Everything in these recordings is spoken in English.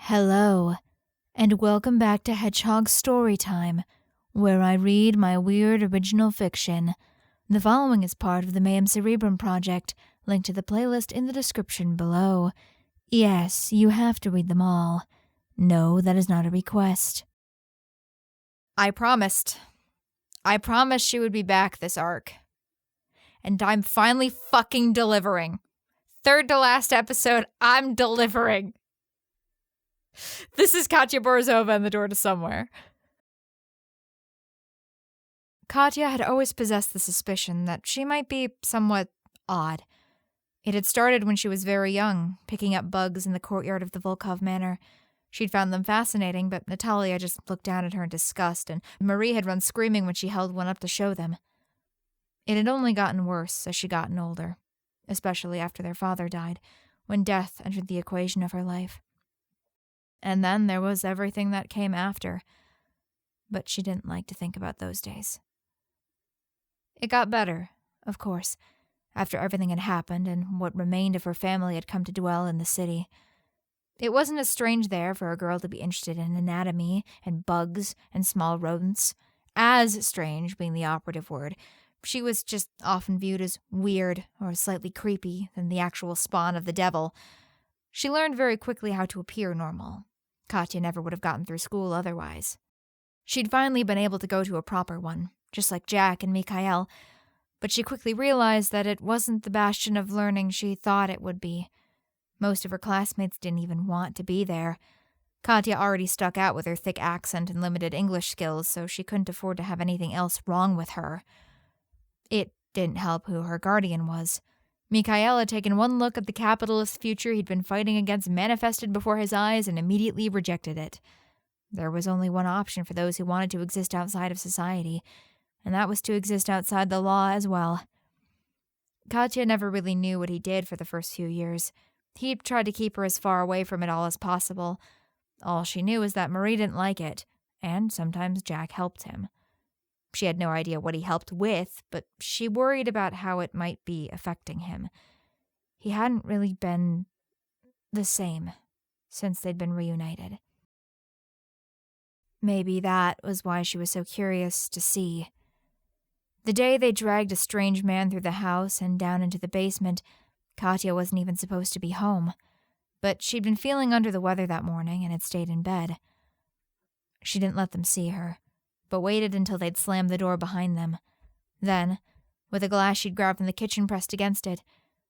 Hello, and welcome back to Hedgehog Storytime, where I read my weird original fiction. The following is part of the Mayhem Cerebrum project, linked to the playlist in the description below. Yes, you have to read them all. No, that is not a request. I promised she would be back this arc. And I'm finally fucking delivering. Third to last episode, I'm delivering. This is Katya Borozova and the Door to Somewhere. Katya had always possessed the suspicion that she might be somewhat odd. It had started when she was very young, picking up bugs in the courtyard of the Volkov Manor. She'd found them fascinating, but Natalia just looked down at her in disgust, and Marie had run screaming when she held one up to show them. It had only gotten worse as she gotten older, especially after their father died, when death entered the equation of her life. And then there was everything that came after, but she didn't like to think about those days. It got better, of course, after everything had happened and what remained of her family had come to dwell in the city. It wasn't as strange there for a girl to be interested in anatomy and bugs and small rodents. As strange being the operative word. She was just often viewed as weird or slightly creepy than the actual spawn of the devil. She learned very quickly how to appear normal. Katya never would have gotten through school otherwise. She'd finally been able to go to a proper one, just like Jack and Mikhail, but she quickly realized that it wasn't the bastion of learning she thought it would be. Most of her classmates didn't even want to be there. Katya already stuck out with her thick accent and limited English skills, so she couldn't afford to have anything else wrong with her. It didn't help who her guardian was. Mikhail had taken one look at the capitalist future he'd been fighting against manifested before his eyes and immediately rejected it. There was only one option for those who wanted to exist outside of society, and that was to exist outside the law as well. Katya never really knew what he did for the first few years. He tried to keep her as far away from it all as possible. All she knew was that Marie didn't like it, and sometimes Jack helped him. She had no idea what he helped with, but she worried about how it might be affecting him. He hadn't really been the same since they'd been reunited. Maybe that was why she was so curious to see. The day they dragged a strange man through the house and down into the basement, Katya wasn't even supposed to be home, but she'd been feeling under the weather that morning and had stayed in bed. She didn't let them see her, but waited until they'd slammed the door behind them. Then, with a glass she'd grabbed from the kitchen pressed against it,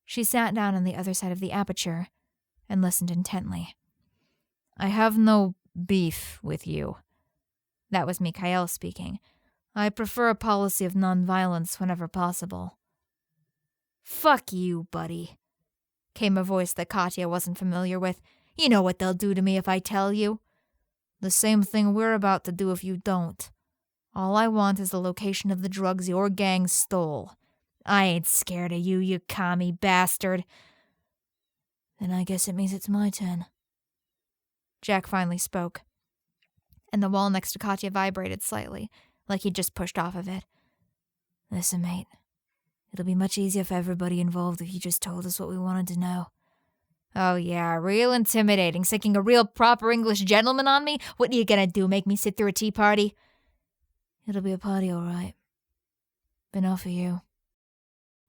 she sat down on the other side of the aperture and listened intently. "I have no beef with you." That was Mikhail speaking. "I prefer a policy of nonviolence whenever possible." "Fuck you, buddy," came a voice that Katya wasn't familiar with. "You know what they'll do to me if I tell you." "The same thing we're about to do if you don't. All I want is the location of the drugs your gang stole. I ain't scared of you, you commie bastard." "Then I guess it means it's my turn." Jack finally spoke, and the wall next to Katya vibrated slightly, like he'd just pushed off of it. "Listen, mate. It'll be much easier for everybody involved if you just told us what we wanted to know." "Oh yeah, real intimidating, sinking a real proper English gentleman on me? What are you gonna do, make me sit through a tea party?" "It'll be a party, all right. But not for you."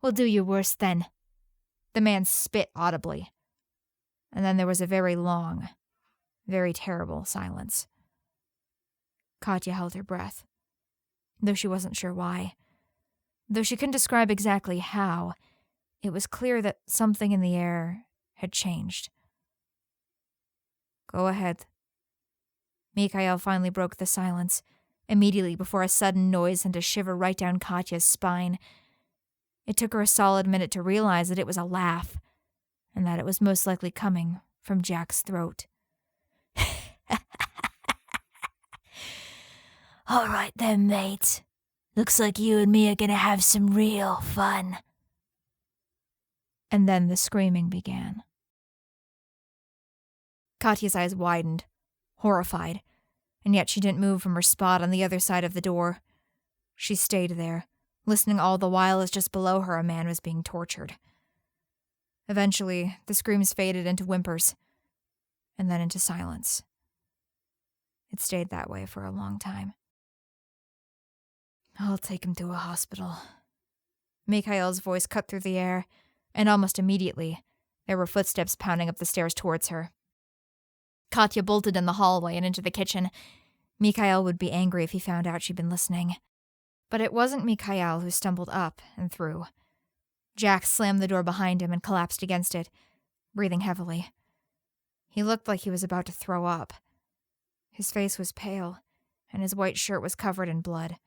"Well, do your worst then." The man spit audibly. And then there was a very long, very terrible silence. Katya held her breath, though she wasn't sure why. Though she couldn't describe exactly how, it was clear that something in the air had changed. "Go ahead." Mikhail finally broke the silence, immediately before a sudden noise sent a shiver right down Katya's spine. It took her a solid minute to realize that it was a laugh, and that it was most likely coming from Jack's throat. "All right then, mate. Looks like you and me are gonna have some real fun." And then the screaming began. Katya's eyes widened, horrified, and yet she didn't move from her spot on the other side of the door. She stayed there, listening all the while as just below her a man was being tortured. Eventually, the screams faded into whimpers. and then into silence. It stayed that way for a long time. "I'll take him to a hospital." Mikhail's voice cut through the air, and almost immediately, there were footsteps pounding up the stairs towards her. Katya bolted in the hallway and into the kitchen. Mikhail would be angry if he found out she'd been listening. But it wasn't Mikhail who stumbled up and through. Jack slammed the door behind him and collapsed against it, breathing heavily. He looked like he was about to throw up. His face was pale, and his white shirt was covered in blood.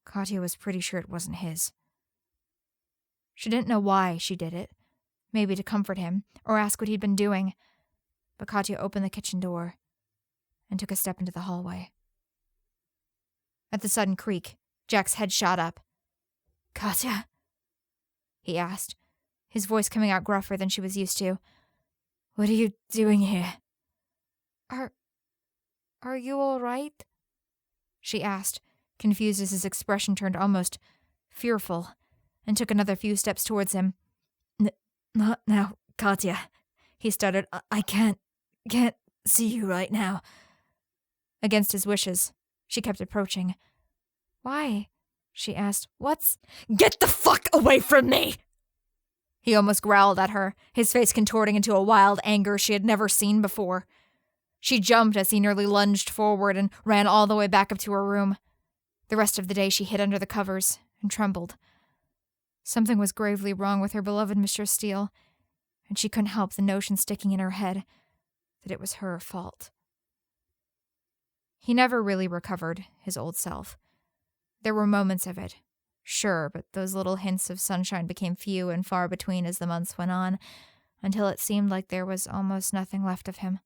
Katya was pretty sure it wasn't his. She didn't know why she did it, maybe to comfort him or ask what he'd been doing, but Katya opened the kitchen door and took a step into the hallway. At the sudden creak, Jack's head shot up. "Katya?" he asked, his voice coming out gruffer than she was used to. "What are you doing here?" Are you all right?" she asked, confused as his expression turned almost fearful, and took another few steps towards him. Not now, Katya," he stuttered. I can't see you right now." Against his wishes, she kept approaching. "Why?" she asked. "Get the fuck away from me!" He almost growled at her, his face contorting into a wild anger she had never seen before. She jumped as he nearly lunged forward and ran all the way back up to her room. The rest of the day she hid under the covers and trembled. Something was gravely wrong with her beloved Mr. Steele, and she couldn't help the notion sticking in her head that it was her fault. He never really recovered his old self. There were moments of it, sure, but those little hints of sunshine became few and far between as the months went on, until it seemed like there was almost nothing left of him.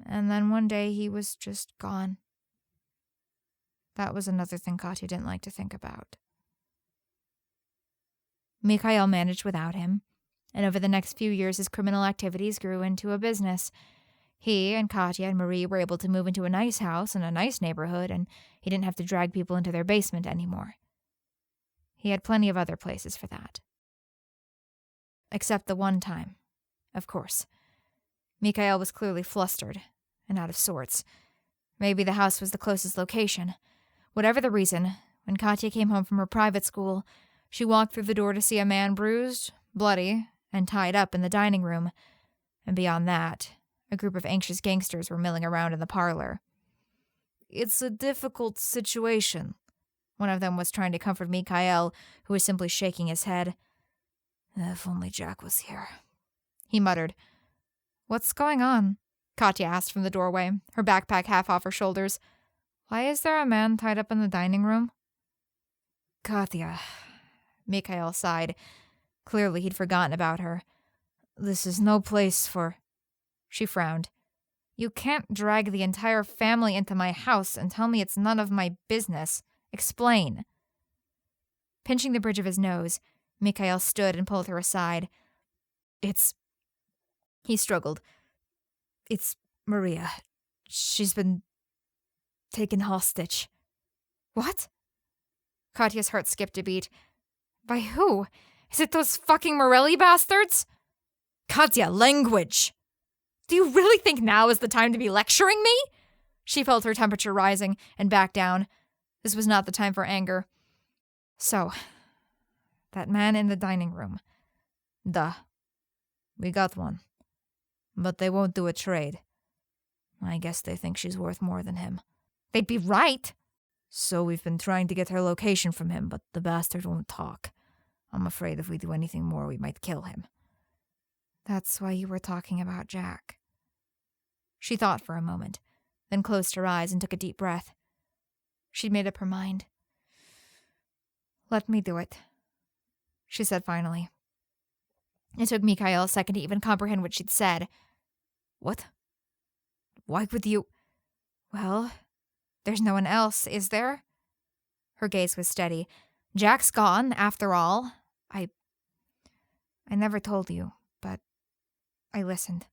And then one day he was just gone. That was another thing Katya didn't like to think about. Mikhail managed without him, and over the next few years his criminal activities grew into a business. He and Katya and Marie were able to move into a nice house in a nice neighborhood, and he didn't have to drag people into their basement anymore. He had plenty of other places for that. Except the one time, of course. Mikhail was clearly flustered and out of sorts. Maybe the house was the closest location. Whatever the reason, when Katya came home from her private school, she walked through the door to see a man bruised, bloody, and tied up in the dining room. And beyond that, a group of anxious gangsters were milling around in the parlor. "It's a difficult situation," one of them was trying to comfort Mikhail, who was simply shaking his head. "If only Jack was here," he muttered. "What's going on?" Katya asked from the doorway, her backpack half off her shoulders. "Why is there a man tied up in the dining room?" "Katya," Mikhail sighed. Clearly he'd forgotten about her. "This is no place for—" She frowned. "You can't drag the entire family into my house and tell me it's none of my business. Explain." Pinching the bridge of his nose, Mikhail stood and pulled her aside. He struggled. "It's Maria. She's been taken hostage." "What?" Katya's heart skipped a beat. "By who? Is it those fucking Morelli bastards?" "Katya, language! Do you really think now is the time to be lecturing me?" She felt her temperature rising and backed down. This was not the time for anger. "So, that man in the dining room. Duh. We got one. But they won't do a trade. I guess they think she's worth more than him." "They'd be right." "So we've been trying to get her location from him, but the bastard won't talk. I'm afraid if we do anything more, we might kill him." "That's why you were talking about Jack." She thought for a moment, then closed her eyes and took a deep breath. She'd made up her mind. "Let me do it," she said finally. It took Mikhail a second to even comprehend what she'd said. "What? Why would you—" "Well, there's no one else, is there?" Her gaze was steady. "Jack's gone, after all. I never told you, but I listened.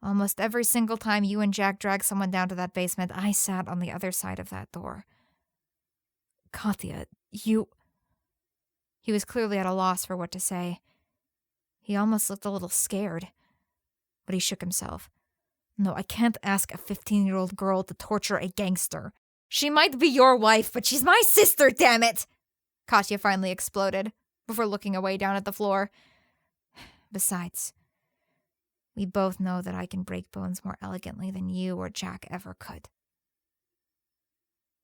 Almost every single time you and Jack dragged someone down to that basement, I sat on the other side of that door." "Katya, you—" He was clearly at a loss for what to say. He almost looked a little scared. but he shook himself. No, I can't ask a 15-year-old girl to torture a gangster. She might be your wife, but she's my sister, damn it! Katya finally exploded, before looking away down at the floor. Besides, we both know that I can break bones more elegantly than you or Jack ever could.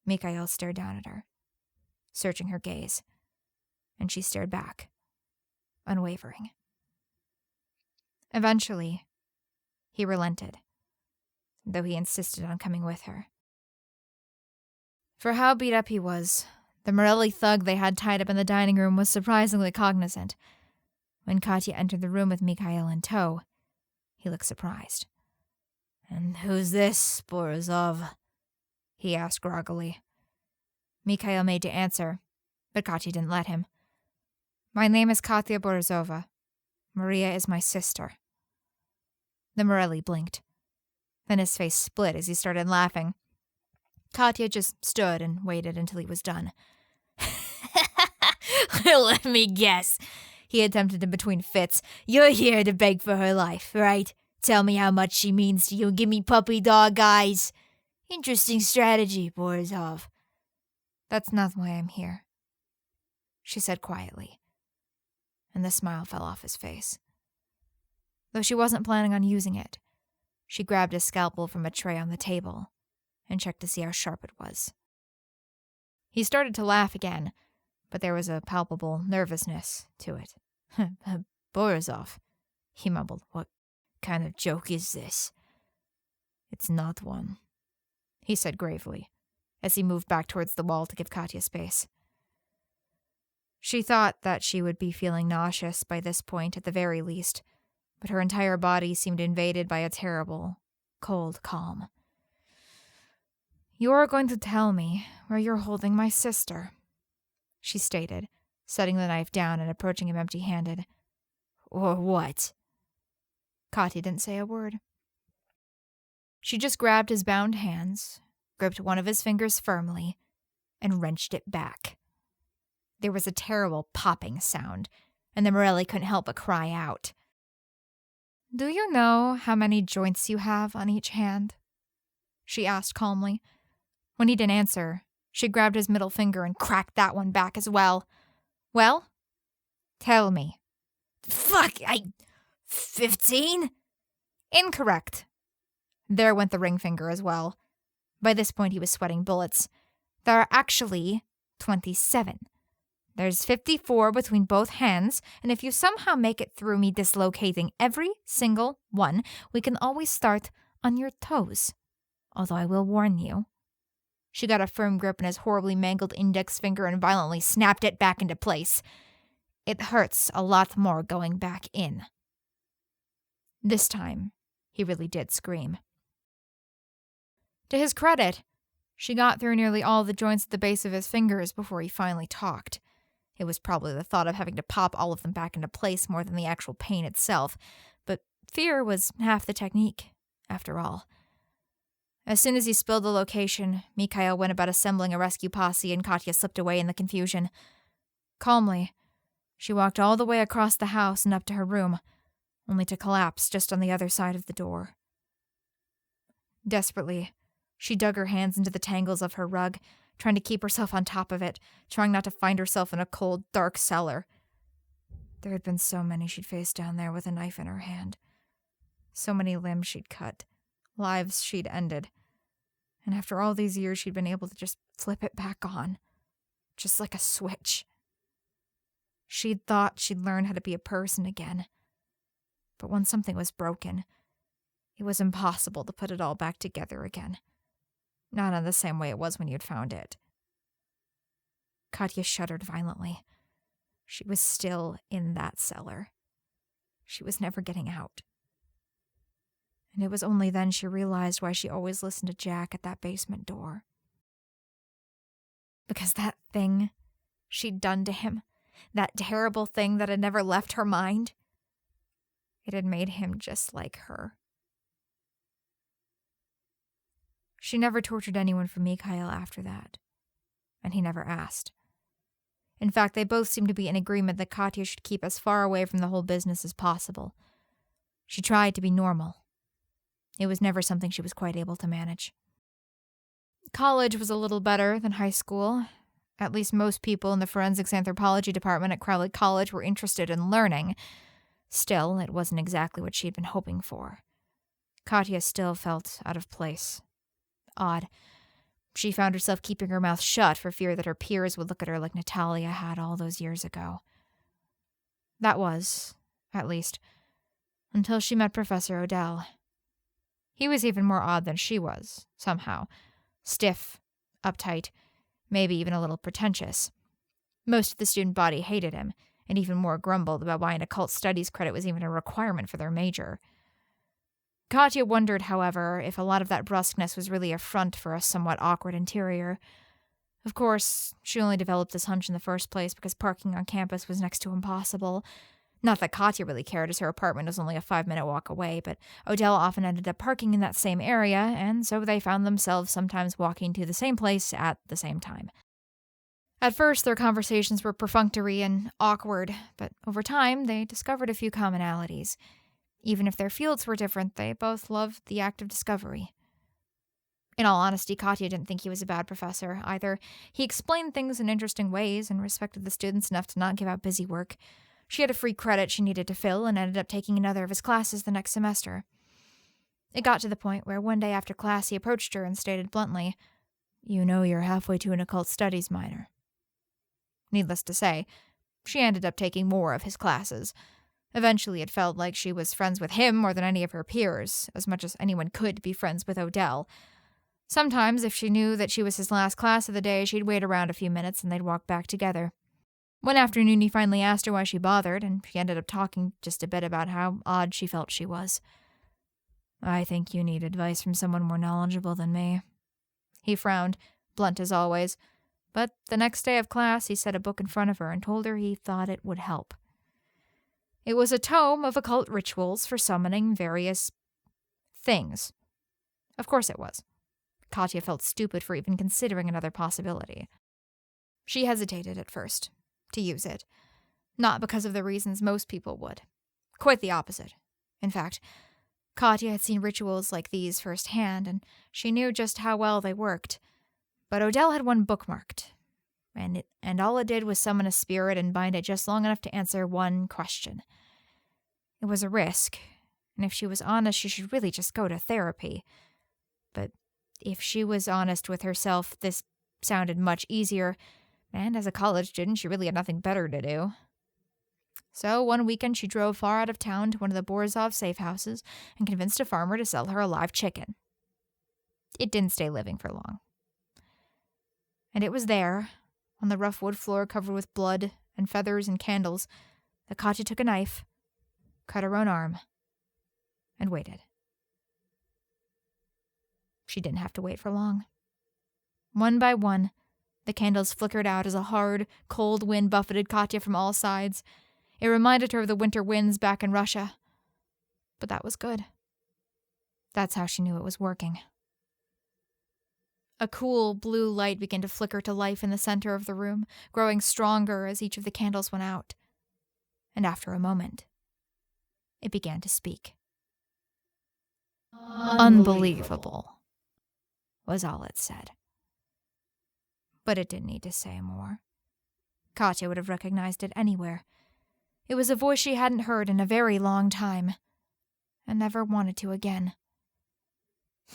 Mikhail stared down at her, searching her gaze, and she stared back, unwavering. Eventually, he relented, though he insisted on coming with her. For how beat up he was, the Morelli thug they had tied up in the dining room was surprisingly cognizant. When Katya entered the room with Mikhail in tow, he looked surprised. "And who's this, Borozova?" he asked groggily. Mikhail made to answer, but Katya didn't let him. "My name is Katya Borozova. Maria is my sister." The Morelli blinked. Then his face split as he started laughing. Katya just stood and waited until he was done. "Let me guess," he attempted in between fits. "You're here to beg for her life, right? Tell me how much she means to you and give me puppy dog eyes. Interesting strategy, Borozov." "That's not why I'm here," she said quietly, and the smile fell off his face. Though she wasn't planning on using it, she grabbed a scalpel from a tray on the table and checked to see how sharp it was. He started to laugh again, but there was a palpable nervousness to it. "Borozov," he mumbled, "what kind of joke is this?" "It's not one," he said gravely, as he moved back towards the wall to give Katya space. She thought that she would be feeling nauseous by this point at the very least, but her entire body seemed invaded by a terrible, cold calm. "You're going to tell me where you're holding my sister," she stated, setting the knife down and approaching him empty-handed. "Or what?" Katya didn't say a word. She just grabbed his bound hands, gripped one of his fingers firmly, and wrenched it back. There was a terrible popping sound, and the Morelli couldn't help but cry out. "Do you know how many joints you have on each hand?" she asked calmly. When he didn't answer, she grabbed his middle finger and cracked that one back as well. "Well, tell me." "Fuck, 15? "Incorrect." There went the ring finger as well. By this point, he was sweating bullets. "There are actually 27. There's 54 between both hands, and if you somehow make it through me dislocating every single one, we can always start on your toes. Although I will warn you." She got a firm grip on his horribly mangled index finger and violently snapped it back into place. "It hurts a lot more going back in." This time, he really did scream. To his credit, she got through nearly all the joints at the base of his fingers before he finally talked. It was probably the thought of having to pop all of them back into place more than the actual pain itself, but fear was half the technique, after all. As soon as he spilled the location, Mikhail went about assembling a rescue posse and Katya slipped away in the confusion. Calmly, she walked all the way across the house and up to her room, only to collapse just on the other side of the door. Desperately, she dug her hands into the tangles of her rug, trying to keep herself on top of it, trying not to find herself in a cold, dark cellar. There had been so many she'd faced down there with a knife in her hand. So many limbs she'd cut, lives she'd ended. And after all these years, she'd been able to just flip it back on, just like a switch. She'd thought she'd learn how to be a person again. But when something was broken, it was impossible to put it all back together again. Not in the same way it was when you'd found it. Katya shuddered violently. She was still in that cellar. She was never getting out. And it was only then she realized why she always listened to Jack at that basement door. Because that thing she'd done to him, that terrible thing that had never left her mind, it had made him just like her. She never tortured anyone for Mikhail after that, and he never asked. In fact, they both seemed to be in agreement that Katya should keep as far away from the whole business as possible. She tried to be normal. It was never something she was quite able to manage. College was a little better than high school. At least most people in the forensics anthropology department at Crowley College were interested in learning. Still, it wasn't exactly what she'd been hoping for. Katya still felt out of place. Odd. She found herself keeping her mouth shut for fear that her peers would look at her like Natalia had all those years ago. That was, at least, until she met Professor Odell. He was even more odd than she was, somehow. Stiff, uptight, maybe even a little pretentious. Most of the student body hated him, and even more grumbled about why an occult studies credit was even a requirement for their major. Katya wondered, however, if a lot of that brusqueness was really a front for a somewhat awkward interior. Of course, she only developed this hunch in the first place because parking on campus was next to impossible. Not that Katya really cared, as her apartment was only a 5-minute walk away, but Odell often ended up parking in that same area, and so they found themselves sometimes walking to the same place at the same time. At first, their conversations were perfunctory and awkward, but over time, they discovered a few commonalities. Even if their fields were different, they both loved the act of discovery. In all honesty, Katya didn't think he was a bad professor, either. He explained things in interesting ways and respected the students enough to not give out busy work. She had a free credit she needed to fill and ended up taking another of his classes the next semester. It got to the point where one day after class he approached her and stated bluntly, "You know you're halfway to an occult studies minor." Needless to say, she ended up taking more of his classes. Eventually it felt like she was friends with him more than any of her peers, as much as anyone could be friends with Odell. Sometimes, if she knew that she was his last class of the day, she'd wait around a few minutes and they'd walk back together. One afternoon he finally asked her why she bothered, and she ended up talking just a bit about how odd she felt she was. "I think you need advice from someone more knowledgeable than me." He frowned, blunt as always, but the next day of class he set a book in front of her and told her he thought it would help. It was a tome of occult rituals for summoning various things. Of course it was. Katya felt stupid for even considering another possibility. She hesitated at first to use it, not because of the reasons most people would. Quite the opposite. In fact, Katya had seen rituals like these firsthand, and she knew just how well they worked. But Odell had one bookmarked, and all it did was summon a spirit and bind it just long enough to answer one question. It was a risk, and if she was honest, she should really just go to therapy. But if she was honest with herself, this sounded much easier, and as a college student, she really had nothing better to do. So one weekend she drove far out of town to one of the Borozov safe houses and convinced a farmer to sell her a live chicken. It didn't stay living for long. And it was there, on the rough wood floor covered with blood and feathers and candles, that Katya took a knife, cut her own arm, and waited. She didn't have to wait for long. One by one, the candles flickered out as a hard, cold wind buffeted Katya from all sides. It reminded her of the winter winds back in Russia. But that was good. That's how she knew it was working. A cool blue light began to flicker to life in the center of the room, growing stronger as each of the candles went out. And after a moment, it began to speak. "Unbelievable," was all it said. But it didn't need to say more. Katya would have recognized it anywhere. It was a voice she hadn't heard in a very long time, and never wanted to again.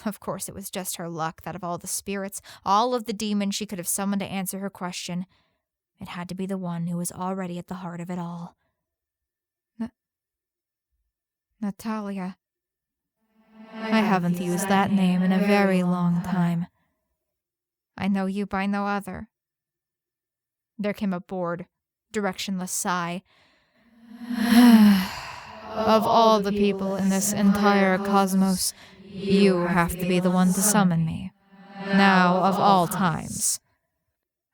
Of course, it was just her luck that of all the spirits, all of the demons she could have summoned to answer her question, it had to be the one who was already at the heart of it all. Natalia. I haven't used that name in a very long time. I know you by no other. There came a bored, directionless sigh. Of all the people in this entire cosmos, you have to be the one to summon me. Now, of all times.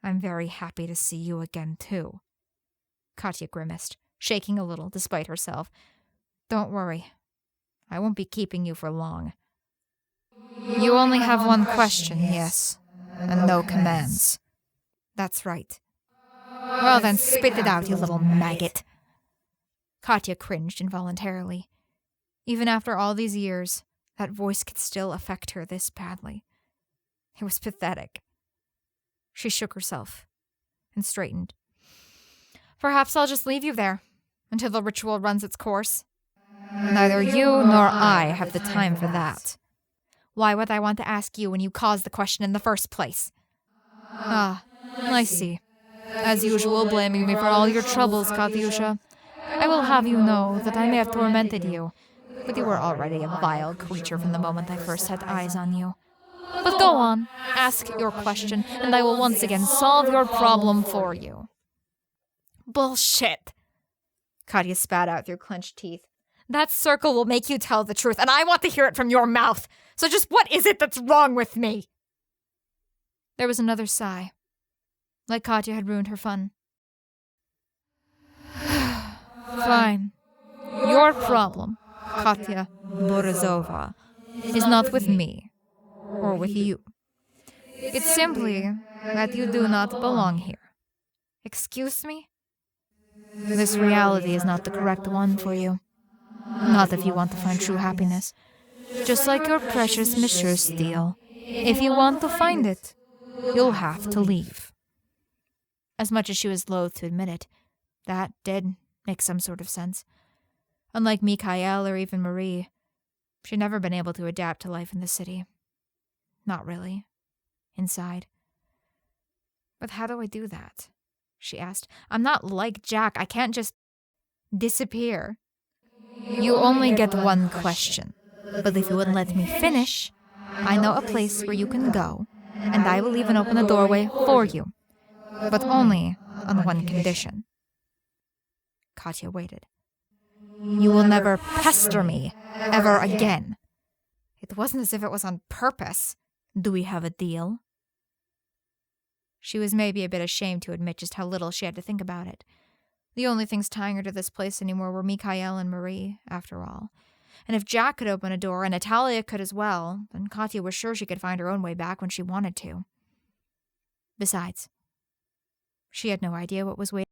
I'm very happy to see you again, too. Katya grimaced, shaking a little despite herself. Don't worry. I won't be keeping you for long. You only have one question, yes, and no commands. That's right. Well then, spit it out, you little maggot. Katya cringed involuntarily. Even after all these years, that voice could still affect her this badly. It was pathetic. She shook herself and straightened. Perhaps I'll just leave you there until the ritual runs its course. Neither you nor I have the time for that. Why would I want to ask you when you caused the question in the first place? Ah, I see. As usual, blaming me for all your troubles, Katyusha. I will have you know that I may have tormented you, but you were already a vile creature from the moment I first set eyes on you. But go on, ask your question, and I will once again solve your problem for you. Bullshit! Katya spat out through clenched teeth. That circle will make you tell the truth, and I want to hear it from your mouth. So just what is it that's wrong with me? There was another sigh, like Katya had ruined her fun. Fine. Your problem, Katya Borozova, is not with me or with you. It's simply that you do not belong here. Excuse me? This reality is not the correct one for you. Not if you want to find true happiness. Just like your precious Monsieur Steele. If you want to find it, you'll have to leave. As much as she was loath to admit it, that did make some sort of sense. Unlike Mikhail or even Marie, she'd never been able to adapt to life in the city. Not really. Inside. But how do I do that? She asked. I'm not like Jack. I can't just disappear. You only get one question. But if you wouldn't let me finish, I know a place where you can go, and I will even open a doorway for you. But only on one condition. Katya waited. You will never pester me ever again. It wasn't as if it was on purpose. Do we have a deal? She was maybe a bit ashamed to admit just how little she had to think about it. The only things tying her to this place anymore were Mikhail and Marie, after all. And if Jack could open a door, and Natalia could as well, then Katya was sure she could find her own way back when she wanted to. Besides, she had no idea what was waiting.